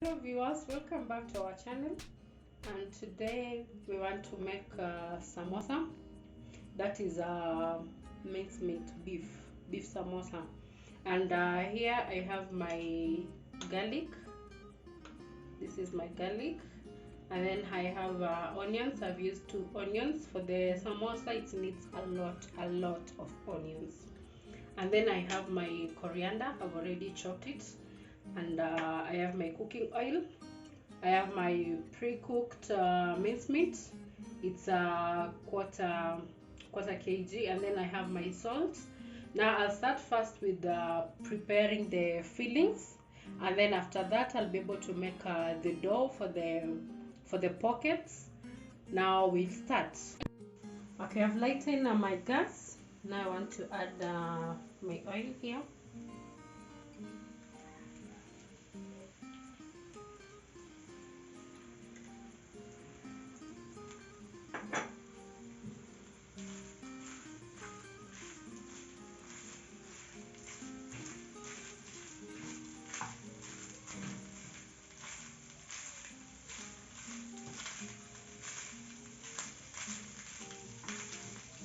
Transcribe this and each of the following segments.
Hello viewers, welcome back to our channel, and today we want to make samosa. That is minced meat beef samosa. And here I have my garlic. This is my garlic, and then I have onions. I've used 2 onions for the samosa. It needs a lot of onions. And then I have my coriander. I've already chopped it, and I have my cooking oil. I have my pre-cooked mincemeat. It's a quarter kg, and then I have my salt. Now I'll start first with preparing the fillings, and then after that I'll be able to make the dough for the pockets. Now we'll start. Okay, I've lightened my gas. Now I want to add my oil here.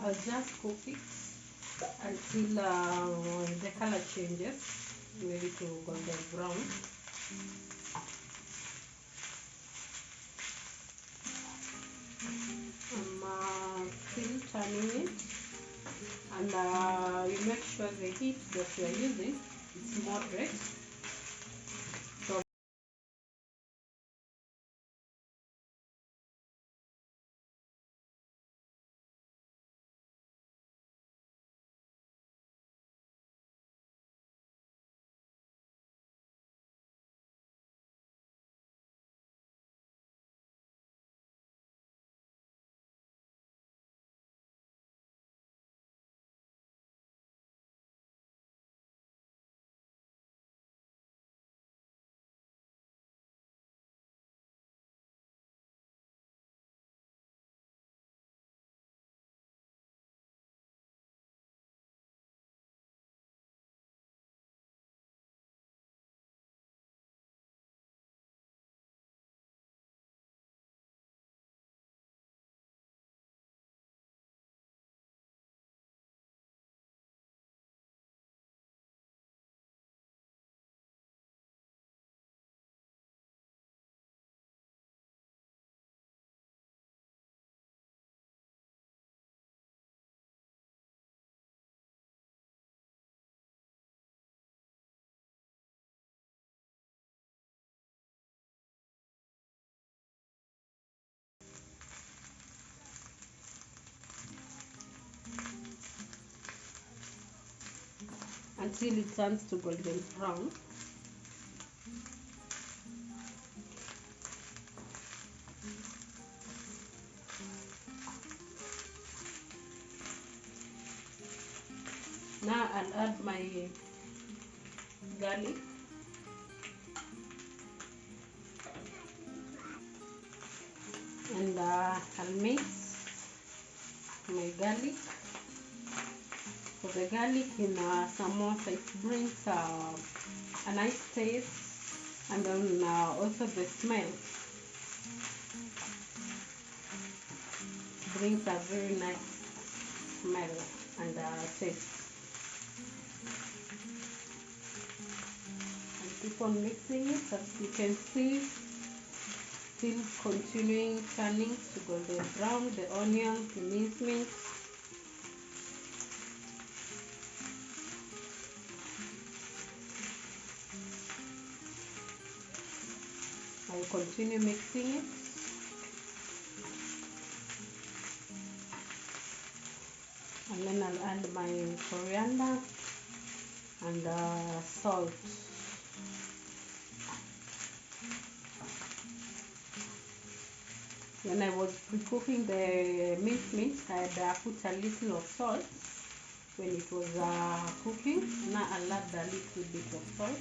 I'll just cook it until the color changes, maybe to golden brown. I'm still turning it, and you make sure the heat that you are using is moderate. So until it turns to golden brown. Now I'll add my garlic. And I'll mix my garlic. For the garlic in samosa, it brings a nice taste, and then also the smell brings a very nice smell and taste. And keep on mixing it, as you can see, still continuing turning to golden brown, the onion, the mincemeat. I will continue mixing it. And then I'll add my coriander and salt. When I was pre-cooking the mincemeat, I had put a little of salt when it was cooking. Now I'll add a little bit of salt.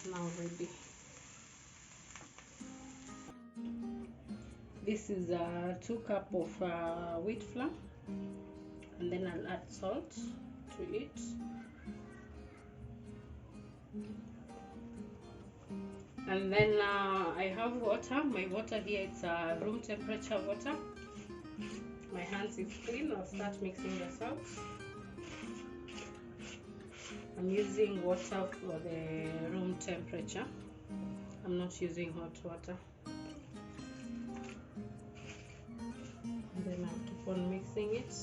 now ready. This is 2 cups of wheat flour, and then I'll add salt to it. And then I have water. My water here, it's room temperature water. My hands is clean. I'll start mixing the salt. I'm using water for the room temperature. I'm not using hot water. And then I'll keep on mixing it.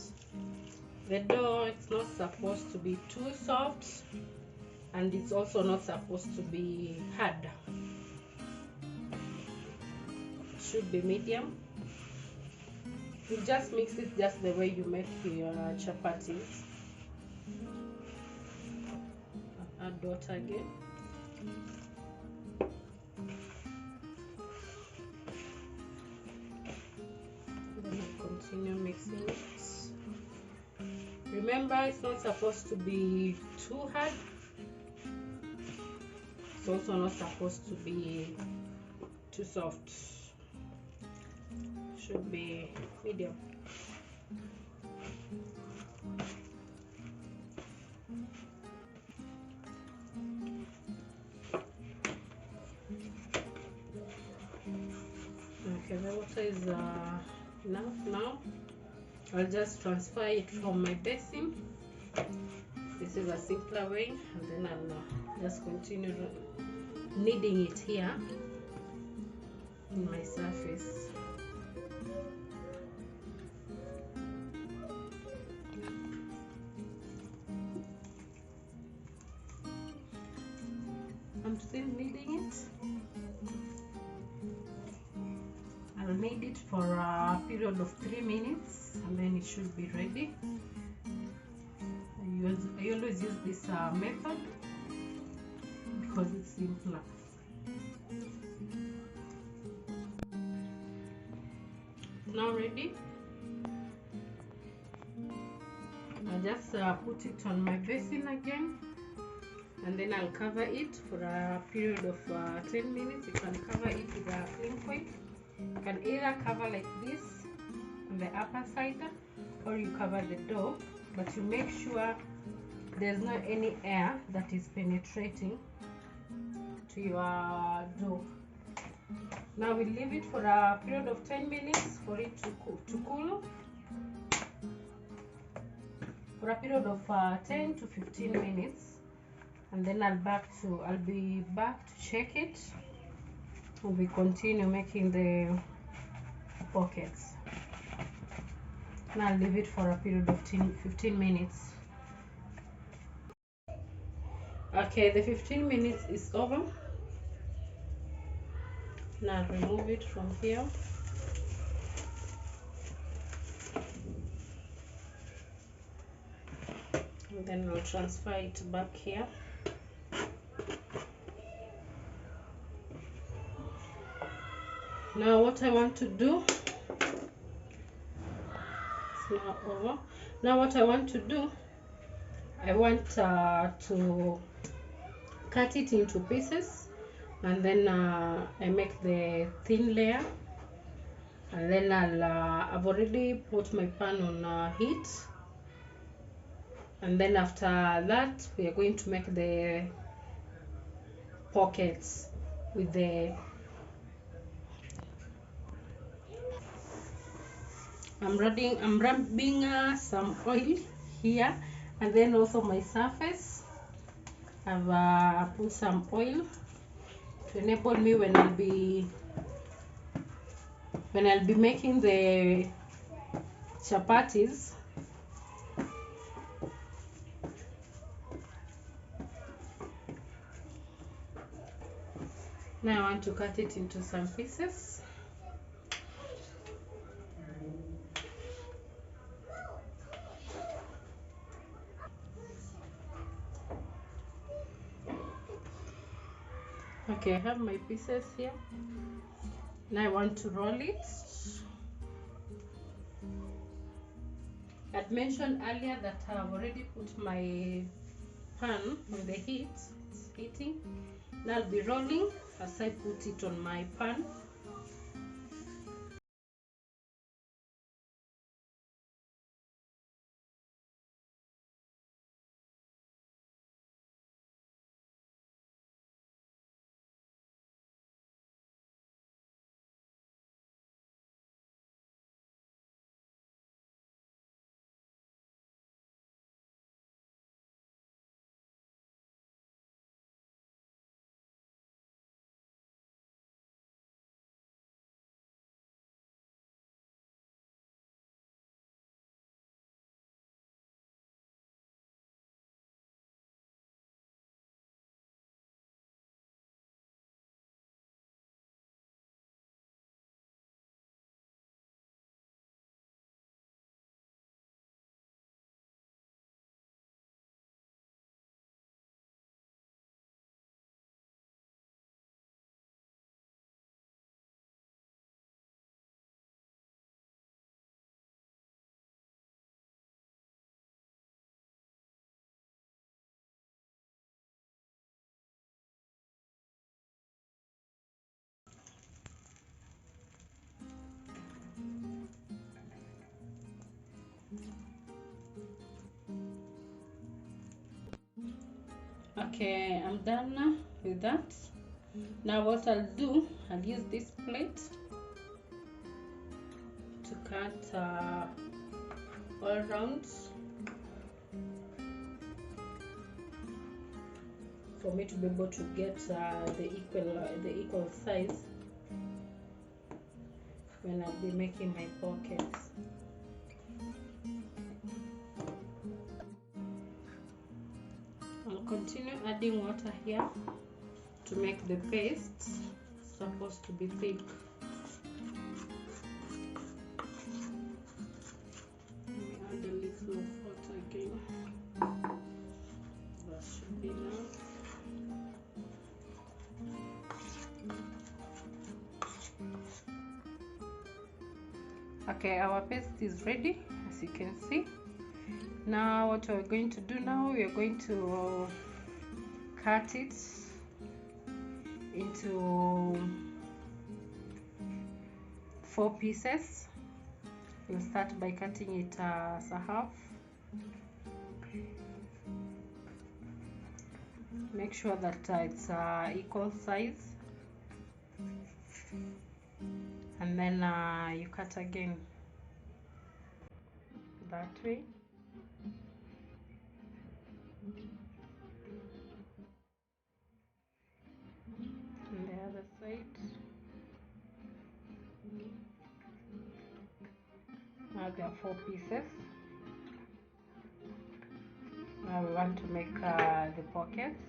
The dough, it's not supposed to be too soft, and it's also not supposed to be hard. It should be medium. You just mix it just the way you make your chapatis. Add water again. Then I continue mixing it. Remember, it's not supposed to be too hard. It's also not supposed to be too soft. Should be medium. Okay, the water is enough now. I'll just transfer it from my basin. This is a simpler way, and then I'll just continue kneading it here in my surface. I'm still kneading it. I'll knead it for a period of 3 minutes, and then it should be ready. I always use this method because it's simpler. Now ready. I'll just put it on my basin again, and then I'll cover it for a period of 10 minutes. You can cover it with a cling foil. You can either cover like this on the upper side, or you cover the dough, but you make sure there's not any air that is penetrating to your dough. Now we leave it for a period of 10 minutes for it to cool. For a period of 10 to 15 minutes, and then I'll be back to check it, and we continue making the pockets. Now I'll leave it for a period of 15 minutes. Okay, the 15 minutes is over. Now I'll remove it from here. And then I'll transfer it back here. Now what I want to do, it's now over. Now what I want to do, I want to cut it into pieces, and then I make the thin layer, and then I've already put my pan on heat, and then after that we are going to make the pockets with the I'm rubbing some oil here, and then also my surface I've put some oil to enable me when I'll be making the chapatis. Now I want to cut it into some pieces. Okay, I have my pieces here. Now I want to roll it. I'd mentioned earlier that I've already put my pan on the heat. It's heating. Now I'll be rolling as I put it on my pan. Okay, I'm done now with that. Now what I'll do, I'll use this plate to cut all around for me to be able to get the equal size when I'll be making my pockets. I'll continue adding water here to make the paste supposed to be thick. Let me add a little of water again. That should be enough. Okay, our paste is ready, as you can see. Now what we're going to do now, we are going to cut it into 4 pieces. We'll start by cutting it as a half. Make sure that it's equal size, and then you cut again that way. On the other side. Now there are 4 pieces. Now we want to make the pockets.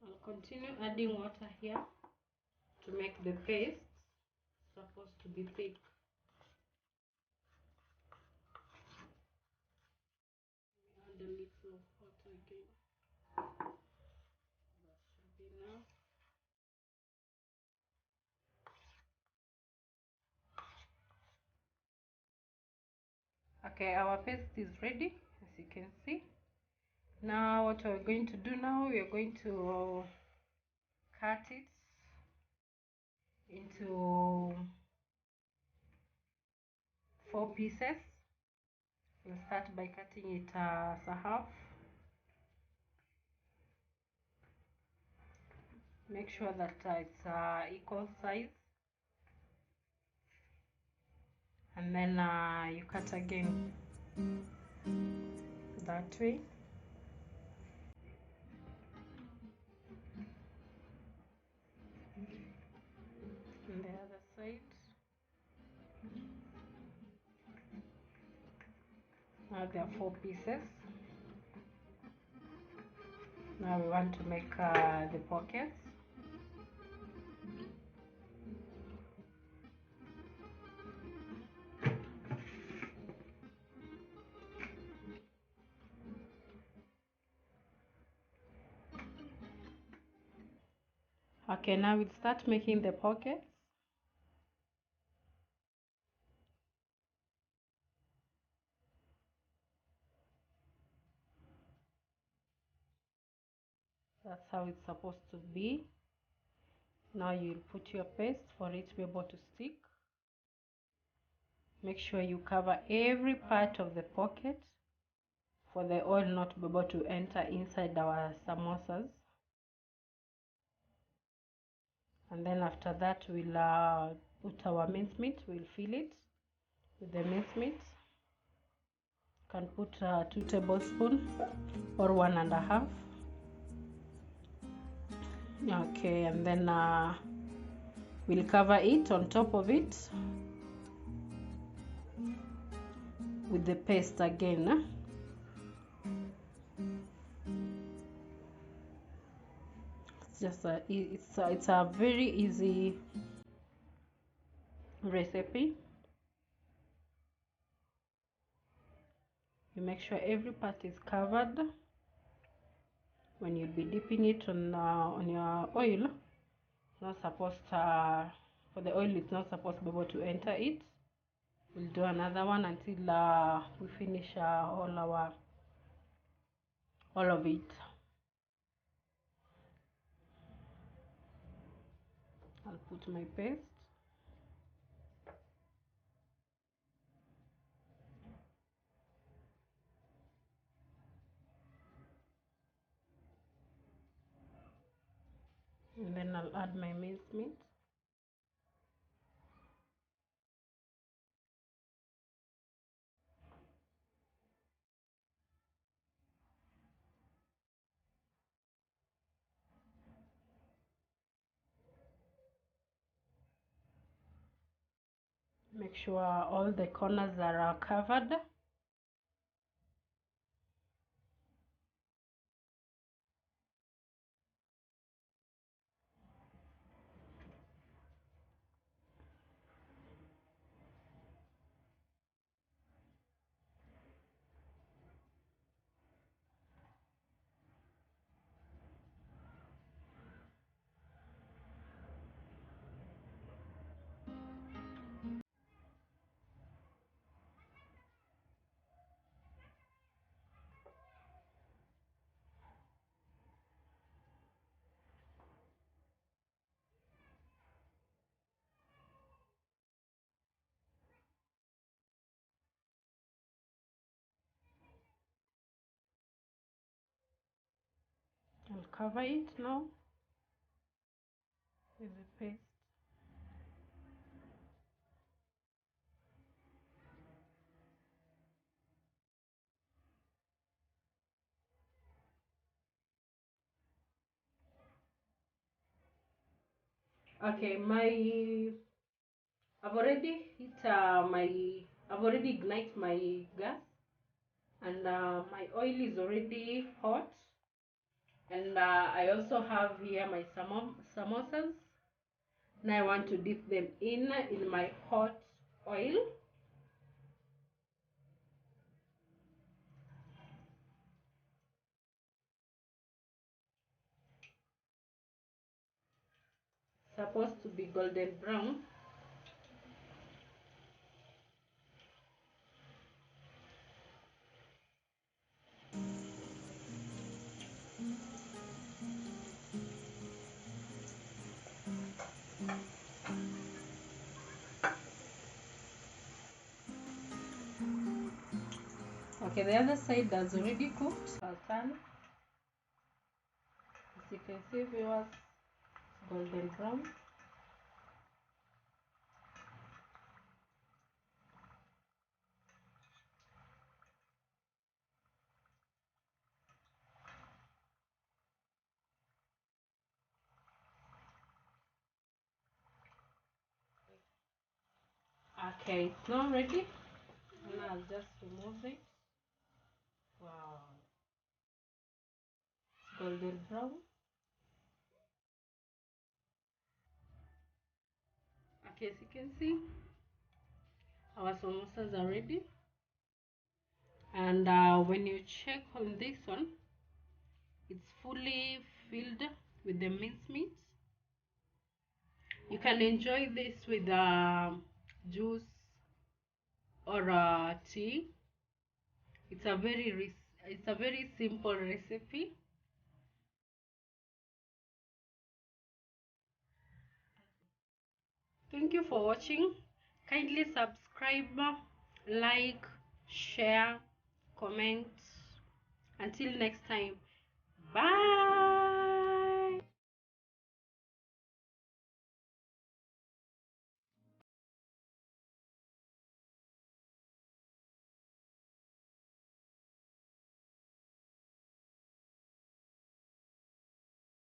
I'll continue adding water here to make the paste supposed to be thick. Add a little of water again. That should be enough. Okay, our paste is ready, as you can see. Now what we're going to do now, we are going to cut it into 4 pieces. We'll start by cutting it as a half. Make sure that it's equal size, and then you cut again that way. On the other side. Now there are 4 pieces. Now we want to make the pockets. Okay, now we'll start making the pockets. That's how it's supposed to be. Now you'll put your paste for it to be able to stick. Make sure you cover every part of the pocket for the oil not to be able to enter inside our samosas. And then after that, we'll put our mincemeat. We'll fill it with the mincemeat. You can put 2 tablespoons or 1.5. Okay, and then we'll cover it on top of it with the paste again. It's a very easy recipe. You make sure every part is covered when you'll be dipping it on your oil. It's not supposed for the oil, it's not supposed to be able to enter it. We'll do another one until we finish all of it. I'll put my paste. And then I'll add my mincemeat. Make sure all the corners are covered. I'll cover it now with the paste. Okay, I've already ignited my gas, and my oil is already hot, and I also have here my samosas. Now I want to dip them in my hot oil. Supposed to be golden brown. Okay, the other side has already cooked. I'll turn. As you can see, viewers, golden brown. Okay, it's now ready. And I'll just remove it. Wow, it's golden brown. Okay, as you can see, our samosas are ready. And when you check on this one, it's fully filled with the mincemeat. You can enjoy this with juice or tea. It's a very simple recipe. Thank you for watching. Kindly subscribe, like, share, comment. Until next time, bye.